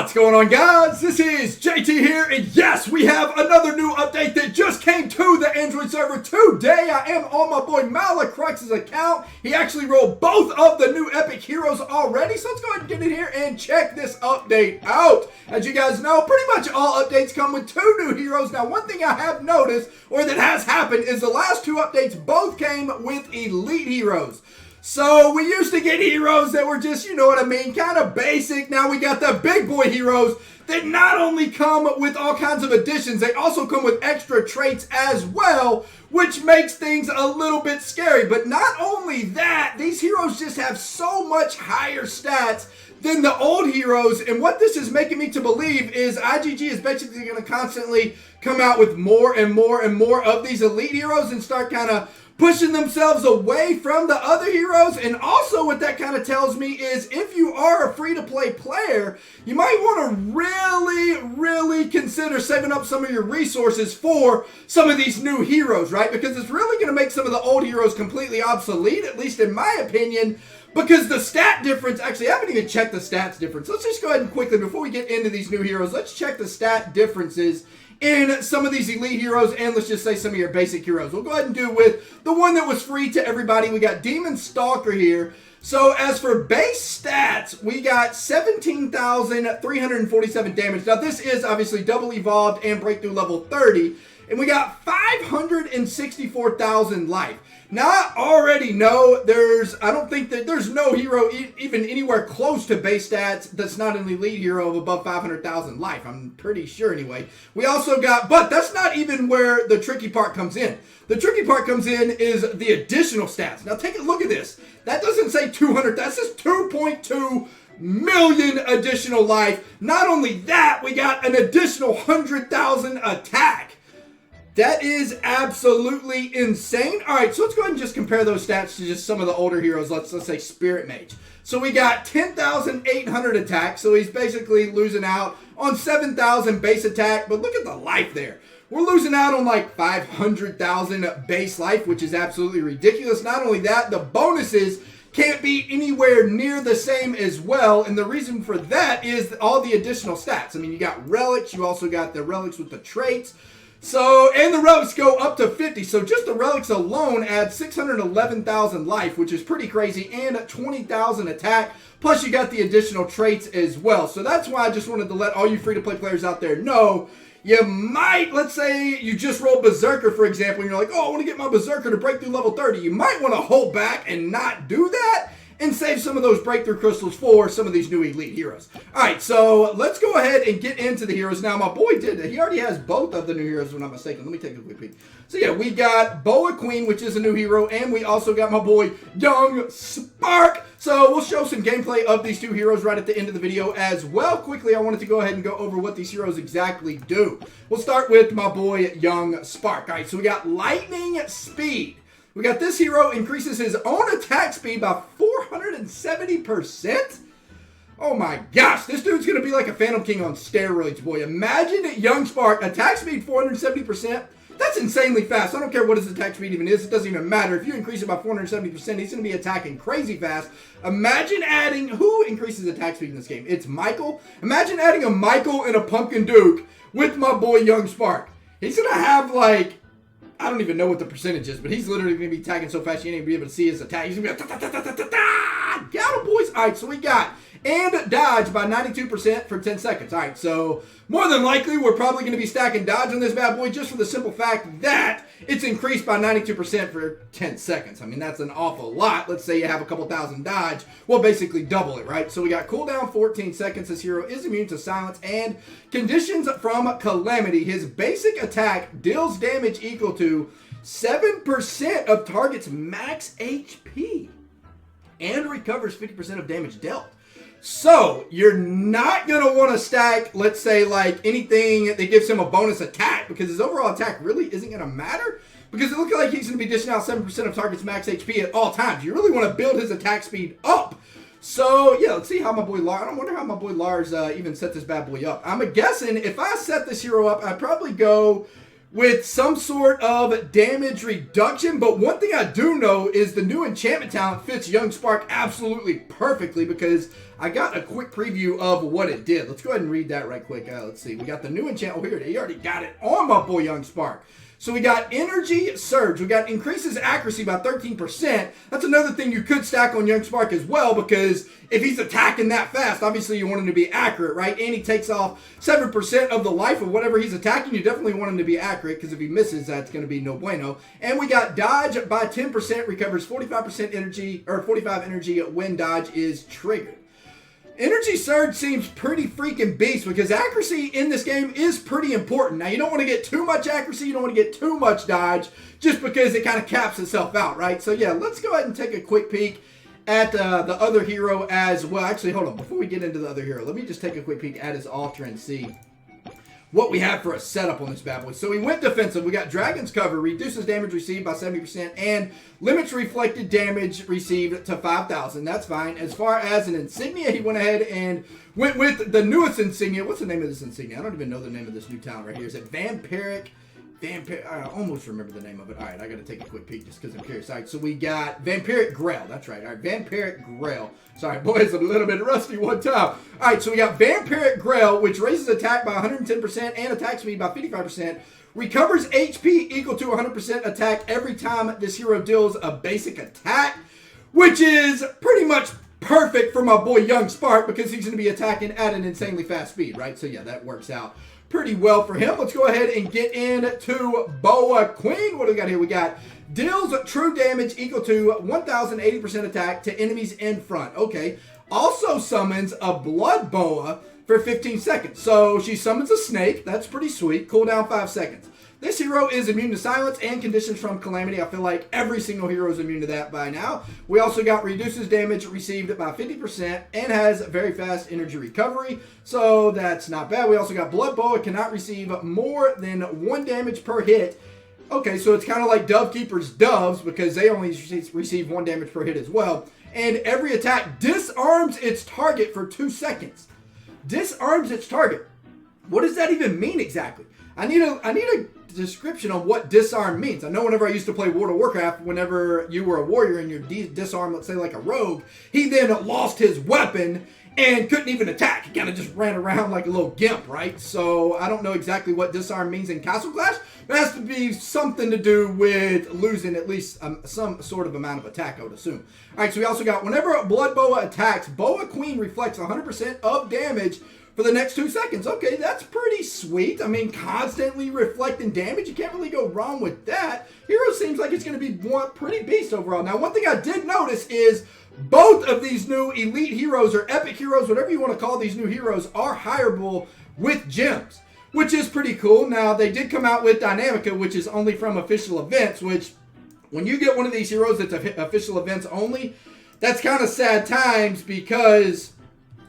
What's going on, guys? This is JT here, and yes, we have another new update that just came to the Android server today. I am on my boy Malacrux's account. He actually rolled both of the new epic heroes already, so let's go ahead and get in here and check this update out. As you guys know, pretty much all updates come with two new heroes. Now, one thing I have noticed, or that has happened, is the last two updates both came with elite heroes. So we used to get heroes that were just, you know what I mean, kind of basic. Now we got the big boy heroes that not only come with all kinds of additions, they also come with extra traits as well, which makes things a little bit scary. But not only that, these heroes just have so much higher stats than the old heroes. And what this is making me to believe is IGG is basically going to constantly come out with more and more and more of these elite heroes and start kind of pushing themselves away from the other heroes. And also what that kind of tells me is if you are a free-to-play player, you might want to really consider saving up some of your resources for some of these new heroes, right? Because it's really going to make some of the old heroes completely obsolete, at least in my opinion, because the stat difference, actually I haven't even checked the stats difference. Let's just go ahead and quickly, before we get into these new heroes, let's check the stat differences in some of these elite heroes, and let's just say some of your basic heroes. We'll go ahead and do with the one that was free to everybody. We got Demon Stalker here. So as for base stats, we got 17,347 damage. Now this is obviously double evolved and breakthrough level 30. And we got 564,000 life. Now I already know I don't think that there's no hero even anywhere close to base stats that's not an elite hero of above 500,000 life. I'm pretty sure anyway. We also got, but that's not even where the tricky part comes in. The tricky part comes in is the additional stats. Now take a look at this. That doesn't say 200, that says 2.2 million additional life. Not only that, we got an additional 100,000 attack. That is absolutely insane. All right, so let's go ahead and just compare those stats to just some of the older heroes. Let's say Spirit Mage. So we got 10,800 attack, so he's basically losing out on 7,000 base attack, but look at the life there. We're losing out on like 500,000 base life, which is absolutely ridiculous. Not only that, the bonuses can't be anywhere near the same as well, and the reason for that is all the additional stats. I mean, you got relics, you also got the relics with the traits. So, and the relics go up to 50. So just the relics alone add 611,000 life, which is pretty crazy, and 20,000 attack. Plus you got the additional traits as well. So that's why I just wanted to let all you free-to-play players out there know, you might, let's say you just rolled Berserker, for example, and you're like, oh, I want to get my Berserker to break through level 30. You might want to hold back and not do that, and save some of those breakthrough crystals for some of these new elite heroes. All right, so let's go ahead and get into the heroes. Now, my boy he already has both of the new heroes, if I'm not mistaken. Let me take a quick peek. So yeah, we got Boa Queen, which is a new hero, and we also got my boy Young Spark. So we'll show some gameplay of these two heroes right at the end of the video as well. Quickly, I wanted to go ahead and go over what these heroes exactly do. We'll start with my boy Young Spark. All right, so we got Lightning Speed. We got this hero increases his own attack speed by 470%. Oh my gosh, this dude's going to be like a Phantom King on steroids, boy. Imagine Young Spark, attack speed 470%. That's insanely fast. I don't care what his attack speed even is. It doesn't even matter. If you increase it by 470%, he's going to be attacking crazy fast. Imagine adding, who increases attack speed in this game? It's Michael. Imagine adding a Michael and a Pumpkin Duke with my boy Young Spark. He's going to have like, I don't even know what the percentage is, but he's literally going to be attacking so fast you ain't even be able to see his attack. He's going to be like, got him, boys. All right, so we got, and dodge by 92% for 10 seconds. All right, so more than likely, we're probably going to be stacking dodge on this bad boy just for the simple fact that it's increased by 92% for 10 seconds. I mean, that's an awful lot. Let's say you have a couple thousand dodge. Well, basically double it, right? So we got cooldown 14 seconds. This hero is immune to silence and conditions from calamity. His basic attack deals damage equal to 7% of target's max HP and recovers 50% of damage dealt. So, you're not going to want to stack, let's say, like anything that gives him a bonus attack, because his overall attack really isn't going to matter, because it looks like he's going to be dishing out 7% of target's max HP at all times. You really want to build his attack speed up. So, yeah, let's see how my boy Lars, I wonder how my boy Lars even set this bad boy up. I'm guessing if I set this hero up, I'd probably go with some sort of damage reduction. But one thing I do know is the new enchantment talent fits Young Spark absolutely perfectly, because I got a quick preview of what it did. Let's go ahead and read that right quick. Let's see. We got the new enchantment. Oh, here it is. You already got it on my boy Young Spark. So we got Energy Surge. We got increases accuracy by 13%. That's another thing you could stack on Young Spark as well, because if he's attacking that fast, obviously you want him to be accurate, right? And he takes off 7% of the life of whatever he's attacking. You definitely want him to be accurate, because if he misses, that's going to be no bueno. And we got Dodge by 10%, recovers 45% energy, or 45 energy when dodge is triggered. Energy Surge seems pretty freaking beast, because accuracy in this game is pretty important. Now, you don't want to get too much accuracy. You don't want to get too much dodge, just because it kind of caps itself out, right? So, yeah, let's go ahead and take a quick peek at the other hero as well. Actually, hold on. Before we get into the other hero, let me just take a quick peek at his altar and see what we have for a setup on this bad boy. So we went defensive. We got Dragon's Cover, reduces damage received by 70%, and limits reflected damage received to 5,000. That's fine. As far as an insignia, he went ahead and went with the newest insignia. What's the name of this insignia? I don't even know the name of this new talent right here. Is it Vampiric? I almost remember the name of it. All right, I got to take a quick peek just because I'm curious. All right, so we got Vampiric Grail. That's right. All right, Vampiric Grail. Sorry, boys, I'm a little bit rusty one time. All right, so we got Vampiric Grail, which raises attack by 110% and attack speed by 55%. Recovers HP equal to 100% attack every time this hero deals a basic attack, which is pretty much perfect for my boy Young Spark, because he's going to be attacking at an insanely fast speed, right? So, yeah, that works out pretty well for him. Let's go ahead and get into Boa Queen. What do we got here? We got deals true damage equal to 1,080% attack to enemies in front. Okay. Also summons a Blood Boa for 15 seconds. So she summons a snake. That's pretty sweet. Cooldown 5 seconds. This hero is immune to silence and conditions from calamity. I feel like every single hero is immune to that by now. We also got reduces damage received by 50% and has very fast energy recovery. So that's not bad. We also got Blood Boa, cannot receive more than 1 damage per hit. Okay, so it's kind of like Dove Keeper's Doves, because they only receive 1 damage per hit as well. And every attack disarms its target for 2 seconds. Disarms its target. What does that even mean exactly? I need a description on what disarm means. I know whenever I used to play World of Warcraft, whenever you were a warrior and you're disarmed, let's say like a rogue, he then lost his weapon and couldn't even attack. He kind of just ran around like a little gimp, right? So I don't know exactly what disarm means in Castle Clash, but it has to be something to do with losing at least some sort of amount of attack, I would assume. All right, so we also got whenever a Blood Boa attacks, Boa Queen reflects 100% of damage for the next 2 seconds. Okay, that's pretty sweet. I mean, constantly reflecting damage. You can't really go wrong with that. Hero seems like it's going to be pretty beast overall. Now, one thing I did notice is both of these new elite heroes, or epic heroes, whatever you want to call these new heroes, are hireable with gems, which is pretty cool. Now, they did come out with Dynamica, which is only from official events, which when you get one of these heroes that's official events only, that's kind of sad times, because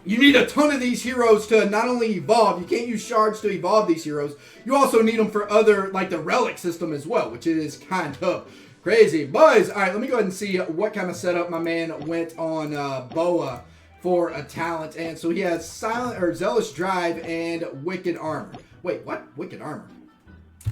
you need a ton of these heroes to not only evolve. You can't use shards to evolve these heroes. You also need them for other, like the relic system as well, which is kind of crazy. Boys, all right, let me go ahead and see what kind of setup my man went on Boa for a talent. And so he has Zealous Drive and Wicked Armor. Wait, what? Wicked Armor.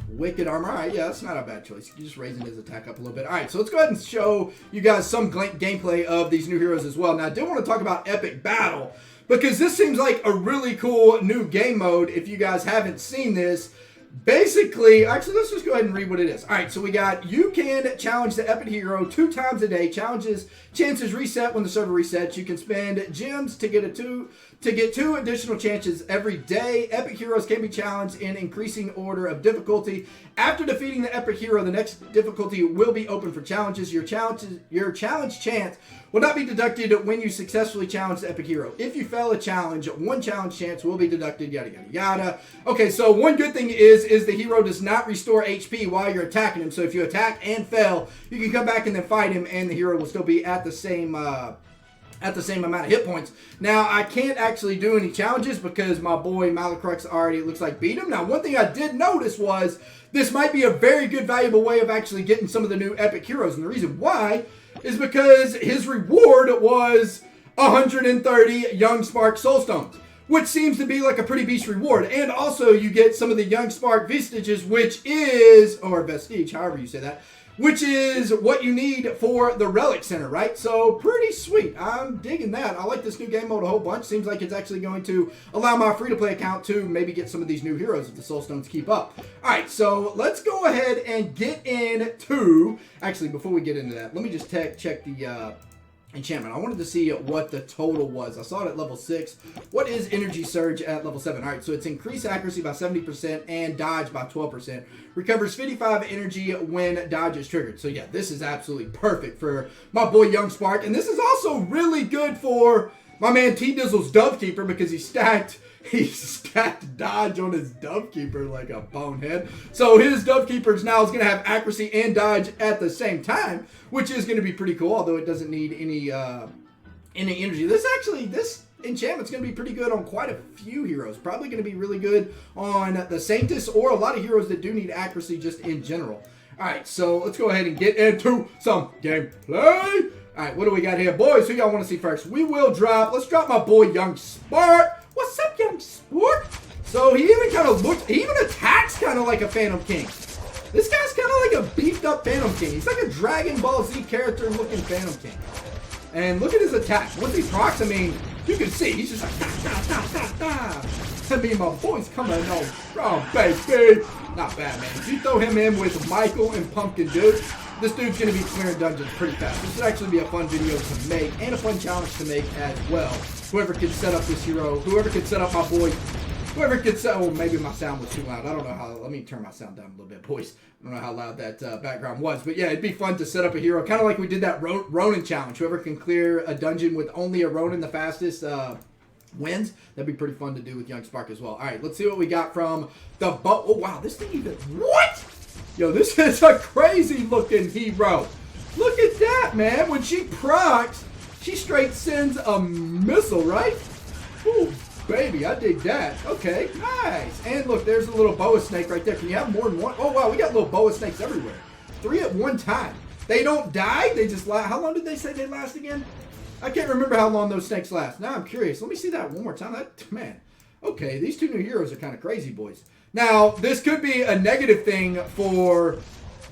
Wicked Armor. All right, yeah, that's not a bad choice. He's just raising his attack up a little bit. All right, so let's go ahead and show you guys some gameplay of these new heroes as well. Now, I do want to talk about Epic Battle, because this seems like a really cool new game mode. If you guys haven't seen this, basically, actually, let's just go ahead and read what it is. All right, so we got, you can challenge the epic hero 2 times a day. Chances reset when the server resets. You can spend gems to get 2 additional chances every day. Epic heroes can be challenged in increasing order of difficulty. After defeating the epic hero, the next difficulty will be open for challenges. Your challenge chance will not be deducted when you successfully challenge the epic hero. If you fail a challenge, 1 challenge chance will be deducted, yada, yada, yada. Okay, so one good thing is the hero does not restore HP while you're attacking him. So if you attack and fail, you can come back and then fight him, and the hero will still be at the same amount of hit points. Now, I can't actually do any challenges because my boy Malacrux already, it looks like, beat him. Now, one thing I did notice was this might be a very good, valuable way of actually getting some of the new epic heroes. And the reason why is because his reward was 130 Young Spark Soul Stones, which seems to be like a pretty beast reward. And also you get some of the Young Spark Vestiges, which is, or Vestige, however you say that, which is what you need for the Relic Center, right? So pretty sweet. I'm digging that. I like this new game mode a whole bunch. Seems like it's actually going to allow my free-to-play account to maybe get some of these new heroes if the Soul Stones keep up. All right, so let's go ahead and get into... Actually, before we get into that, let me just check the... enchantment. I wanted to see what the total was. I saw it at level 6. What is Energy Surge at level 7? All right, so it's increased accuracy by 70% and dodge by 12%. Recovers 55 energy when dodge is triggered. So yeah, this is absolutely perfect for my boy Young Spark. And this is also really good for my man T-Dizzle's Dovekeeper because he stacked dodge on his Dovekeeper like a bonehead. So his Dovekeeper now is going to have accuracy and dodge at the same time, which is going to be pretty cool, although it doesn't need any energy. This enchantment's going to be pretty good on quite a few heroes. Probably going to be really good on the Sanctus or a lot of heroes that do need accuracy just in general. All right, so let's go ahead and get into some gameplay. All right, what do we got here? Boys, who y'all want to see first? We will drop, let's drop my boy Young Spark. What's up, Young Spark? So he even kind of looks, he even attacks kind of like a Phantom King. This guy's kind of like a beefed up Phantom King. He's like a Dragon Ball Z character looking Phantom King. And look at his attacks. Once he procs, I mean, you can see, he's just like, da, da, da, da, da. I mean, my boy's coming on strong, baby. Not bad, man. If you throw him in with Michael and Pumpkin Dude, this dude's going to be clearing dungeons pretty fast. This would actually be a fun video to make and a fun challenge to make as well. Whoever can set up this hero, whoever can set up my boy, whoever can set, oh, maybe my sound was too loud. I don't know how, let me turn my sound down a little bit, boys. I don't know how loud that background was. But yeah, it'd be fun to set up a hero, kind of like we did that Ronin challenge. Whoever can clear a dungeon with only a Ronin the fastest wins. That'd be pretty fun to do with Young Spark as well. All right, let's see what we got from the boat. Oh, wow, this thing even, what? Yo, this is a crazy looking hero. Look at that, man. When she procs, she straight sends a missile, right? Ooh, baby, I dig that. Okay, nice. And look, there's a little boa snake right there. Can you have more than one? Oh, wow, we got little boa snakes everywhere. 3 at one time. They don't die. They just last. How long did they say they last again? I can't remember how long those snakes last. Now I'm curious. Let me see that one more time. Man, okay, these 2 new heroes are kind of crazy, boys. Now, this could be a negative thing for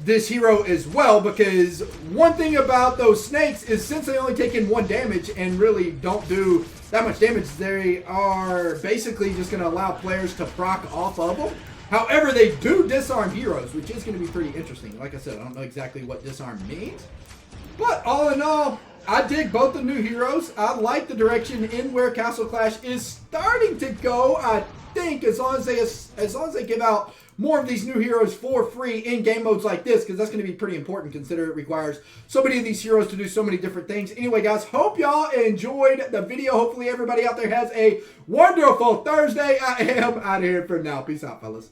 this hero as well, because one thing about those snakes is since they only take in 1 damage and really don't do that much damage, they are basically just going to allow players to proc off of them. However, they do disarm heroes, which is going to be pretty interesting. Like I said, I don't know exactly what disarm means, but all in all, I dig both the new heroes. I like the direction in where Castle Clash is starting to go. I think as long as they give out more of these new heroes for free in game modes like this, because that's going to be pretty important considering it requires so many of these heroes to do so many different things. Anyway, guys, hope y'all enjoyed the video. Hopefully everybody out there has a wonderful Thursday. I am out of here for now. Peace out, fellas.